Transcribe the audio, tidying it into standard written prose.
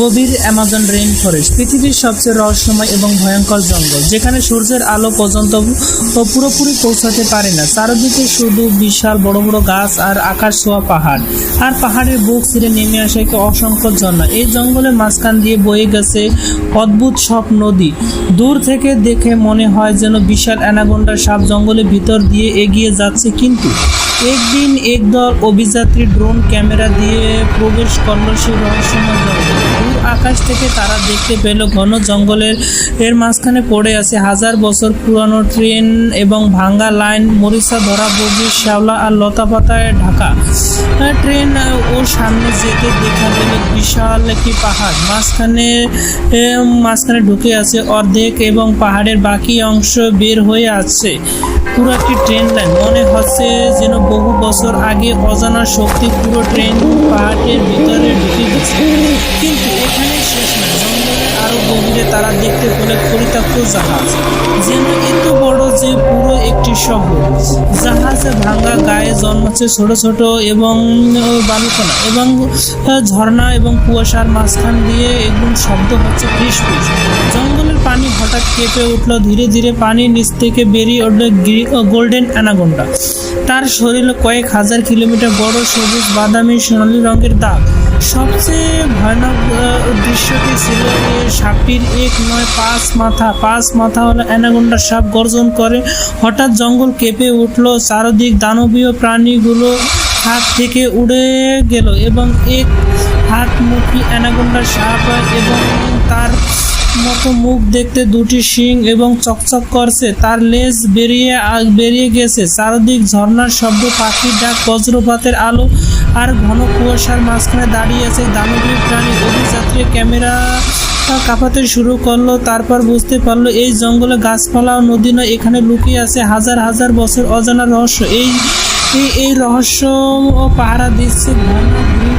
গভীর Amazon rain forest পৃথিবীর সবচেয়ে রহস্যময় এবং ভয়ঙ্কর জঙ্গল, যেখানে সূর্যের আলো পর্যন্ত পুরোপুরি পৌঁছাতে পারে না। চারদিকে শুধু বিশাল বড় বড় গাছ আর আকাশ ছোঁয়া পাহাড়, আর পাহাড়ের বুক ছিঁড়ে নেমে আসে অসংখ্য ঝর্ণা। এই জঙ্গলের মাঝখান দিয়ে বয়ে গেছে অদ্ভুত সব নদী। দূর থেকে দেখে মনে হয় যেন বিশাল অ্যানাকোন্ডা সাপ জঙ্গলের ভিতর দিয়ে এগিয়ে যাচ্ছে। কিন্তু একদিন একদল অভিযাত্রী ড্রোন ক্যামেরা দিয়ে প্রবেশ করল সেই রহস্যময় জঙ্গলে। দূর আকাশ থেকে তারা দেখতে পেল ঘন জঙ্গলের মাঝখানে পড়ে আছে হাজার বছর পুরানো ট্রেন এবং ভাঙ্গা লাইন, মরিচা ধরা বগি, শ্যাওলা আর লতা পাতায় ঢাকা ট্রেন। ওর সামনে যেতে দেখা গেল বিশাল একটি পাহাড় মাঝখানে ঢুকে আছে অর্ধেক এবং পাহাড়ের বাকি অংশ বের হয়ে আছে। পুরো একটি ট্রেন লাইন, মনে হচ্ছে যেন বহু বছর আগে অজানা শক্তি পুরো ট্রেন পাহাড়ের ভিতরে ঢুকে গেছে। কিন্তু এখানে শেষ না, জঙ্গলের আরো গভীরে তারা দেখতে পেল পরিত্যক্ত জাহাজ, যেন এত বড় যে পুরো একটি শহর। জাহাজে ভাঙা গায়ে জন্মাচ্ছে ছোট ছোট এবং বালুকণা এবং ঝর্ণা এবং কুয়াশার মাঝখান দিয়ে একদম শব্দ হচ্ছে ফিস ফিস। জঙ্গলের পানি হঠাৎ কেঁপে উঠলো, ধীরে ধীরে পানির নিচ থেকে বেরিয়ে উঠল গোল্ডেন অ্যানাকোন্ডা। তার শরীরে কয়েক হাজার কিলোমিটার বড় সবুজ বাদামি সোনালী রঙের দাগ। সবচেয়ে ভয়ানক দৃশ্যটি ছিল সাপটির এক নয় পাঁচ মাথা হলো অ্যানাকোন্ডা সাপ গর্জন করে। হঠাৎ জঙ্গল কেঁপে উঠল, চারদিক দানবীয় প্রাণীগুলো হাত থেকে উড়ে গেল এবং এক হাতমুখী অ্যানাকোন্ডা সাপ এবং তার মতো মুখ দেখতে, দুটি শিং এবং চকচক করছে, তার লেজ বেরিয়ে গেছে। চারদিক ঝর্ণার শব্দ, পাখির ডাক, বজ্রপাতের আলো আর ঘন কুয়াশার মাঝখানে দাঁড়িয়ে আছে দানবীয় প্রাণী। অভিযাত্রী ক্যামেরা কাঁপাতে শুরু করলো। তারপর বুঝতে পারলো এই জঙ্গলে গাছপালা ও নদী নয়, এখানে লুকিয়ে আছে হাজার হাজার বছর অজানা রহস্য। এই রহস্য পাহারা দিচ্ছে ভয়ানক গ্রিন